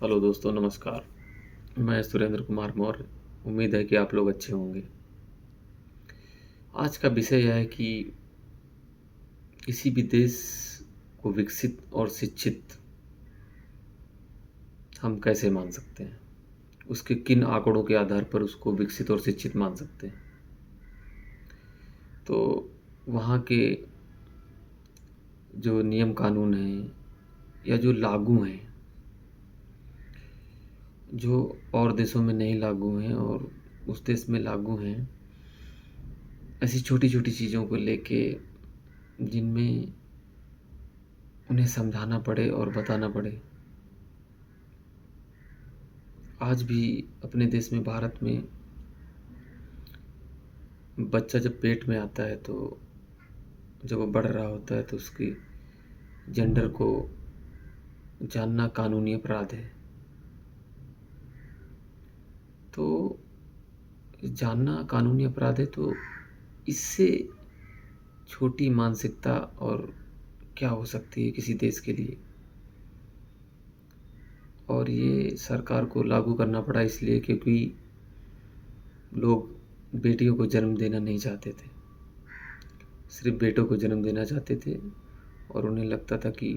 Hello दोस्तों, नमस्कार। मैं सुरेंद्र कुमार मौर्य। उम्मीद है कि आप लोग अच्छे होंगे। आज का विषय यह है कि किसी भी देश को विकसित और शिक्षित हम कैसे मान सकते हैं। उसके किन आंकड़ों के आधार पर उसको विकसित और शिक्षित मान सकते हैं। तो वहाँ के जो नियम कानून हैं या जो लागू हैं, जो और देशों में नहीं लागू हैं और उस देश में लागू हैं, ऐसी छोटी छोटी चीज़ों को लेके जिनमें उन्हें समझाना पड़े और बताना पड़े। आज भी अपने देश में, भारत में, बच्चा जब पेट में आता है तो जब वो बढ़ रहा होता है तो उसकी जेंडर को जानना कानूनी अपराध है। तो जानना कानूनी अपराध है, तो इससे छोटी मानसिकता और क्या हो सकती है किसी देश के लिए। और ये सरकार को लागू करना पड़ा इसलिए क्योंकि लोग बेटियों को जन्म देना नहीं चाहते थे, सिर्फ बेटों को जन्म देना चाहते थे। और उन्हें लगता था कि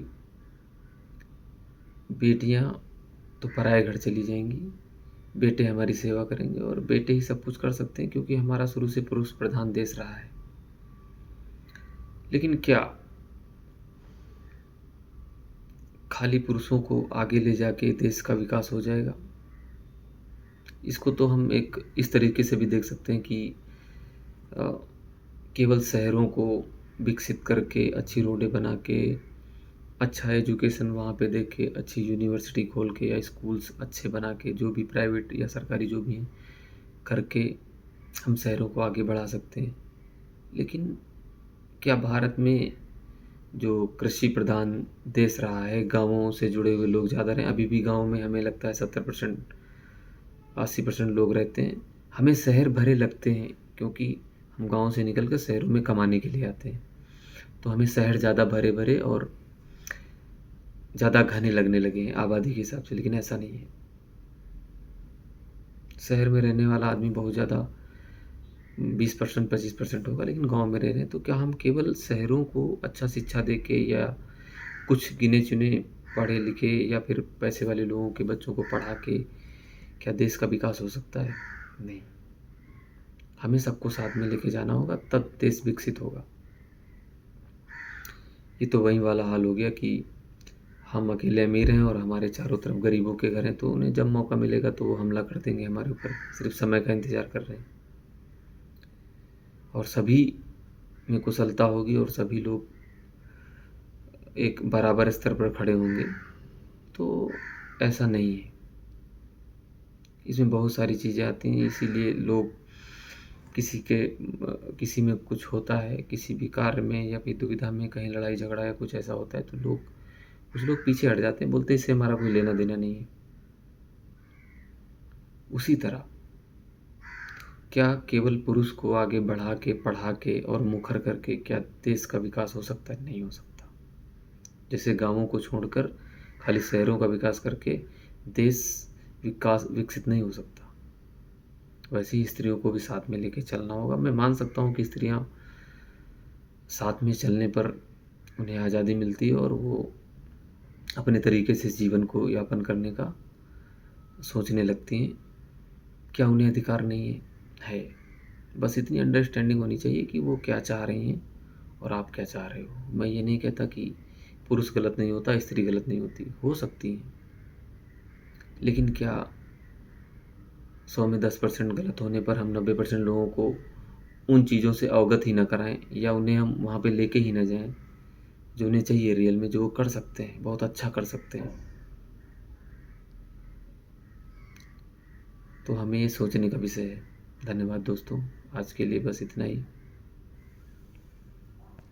बेटियां तो पराए घर चली जाएंगी, बेटे हमारी सेवा करेंगे और बेटे ही सब कुछ कर सकते हैं क्योंकि हमारा शुरू से पुरुष प्रधान देश रहा है। लेकिन क्या खाली पुरुषों को आगे ले जाके देश का विकास हो जाएगा? इसको तो हम एक इस तरीके से भी देख सकते हैं कि अ, केवल शहरों को विकसित करके, अच्छी रोडें बना के, अच्छा एजुकेशन वहाँ पे दे के, अच्छी यूनिवर्सिटी खोल के या स्कूल्स अच्छे बना के, जो भी प्राइवेट या सरकारी जो भी हैं करके हम शहरों को आगे बढ़ा सकते हैं। लेकिन क्या भारत में जो कृषि प्रधान देश रहा है, गाँवों से जुड़े हुए लोग ज़्यादा रहे? अभी भी गाँव में हमें लगता है 70%, 80% लोग रहते हैं। हमें शहर भरे लगते हैं क्योंकि हम गाँव से निकल कर शहरों में कमाने के लिए आते हैं। तो हमें शहर ज़्यादा भरे भरे और ज़्यादा घने लगने लगे हैं आबादी के हिसाब से, लेकिन ऐसा नहीं है। शहर में रहने वाला आदमी बहुत ज़्यादा 20%, 25% होगा, लेकिन गांव में रह रहे हैं। तो क्या हम केवल शहरों को अच्छा शिक्षा दे के या कुछ गिने चुने पढ़े लिखे या फिर पैसे वाले लोगों के बच्चों को पढ़ा के क्या देश का विकास हो सकता है? नहीं। हमें सबको साथ में लेके जाना होगा, तब देश विकसित होगा। ये तो वही वाला हाल हो गया कि हम अकेले अमीर हैं और हमारे चारों तरफ गरीबों के घर हैं, तो उन्हें जब मौका मिलेगा तो वो हमला कर देंगे हमारे ऊपर। सिर्फ समय का इंतज़ार कर रहे हैं। और सभी में कुशलता होगी और सभी लोग एक बराबर स्तर पर खड़े होंगे। तो ऐसा नहीं है। इसमें बहुत सारी चीज़ें आती हैं, इसीलिए लोग किसी में कुछ होता है, किसी भी कार्य में या फिर दुविधा में, कहीं लड़ाई झगड़ा या कुछ ऐसा होता है तो कुछ लोग पीछे हट जाते हैं, बोलते हैं इससे हमारा कोई लेना देना नहीं है। उसी तरह क्या केवल पुरुष को आगे बढ़ा के, पढ़ा के और मुखर करके क्या देश का विकास हो सकता है? नहीं हो सकता। जैसे गांवों को छोड़कर खाली शहरों का विकास करके देश विकसित नहीं हो सकता, वैसे ही स्त्रियों को भी साथ में लेके चलना होगा। मैं मान सकता हूँ कि स्त्रियाँ साथ में चलने पर उन्हें आज़ादी मिलती है और वो अपने तरीके से जीवन को यापन करने का सोचने लगती हैं। क्या उन्हें अधिकार नहीं है? है। बस इतनी अंडरस्टैंडिंग होनी चाहिए कि वो क्या चाह रही हैं और आप क्या चाह रहे हो। मैं ये नहीं कहता कि पुरुष गलत नहीं होता, स्त्री गलत नहीं होती, हो सकती हैं। लेकिन क्या 100 में 10% गलत होने पर हम 90% लोगों को उन चीज़ों से अवगत ही ना कराएं या उन्हें हम वहाँ पे लेके ही ना जाएं जो उन्हें चाहिए रियल में, जो वो कर सकते हैं, बहुत अच्छा कर सकते हैं। तो हमें ये सोचने का विषय है। धन्यवाद दोस्तों, आज के लिए बस इतना ही।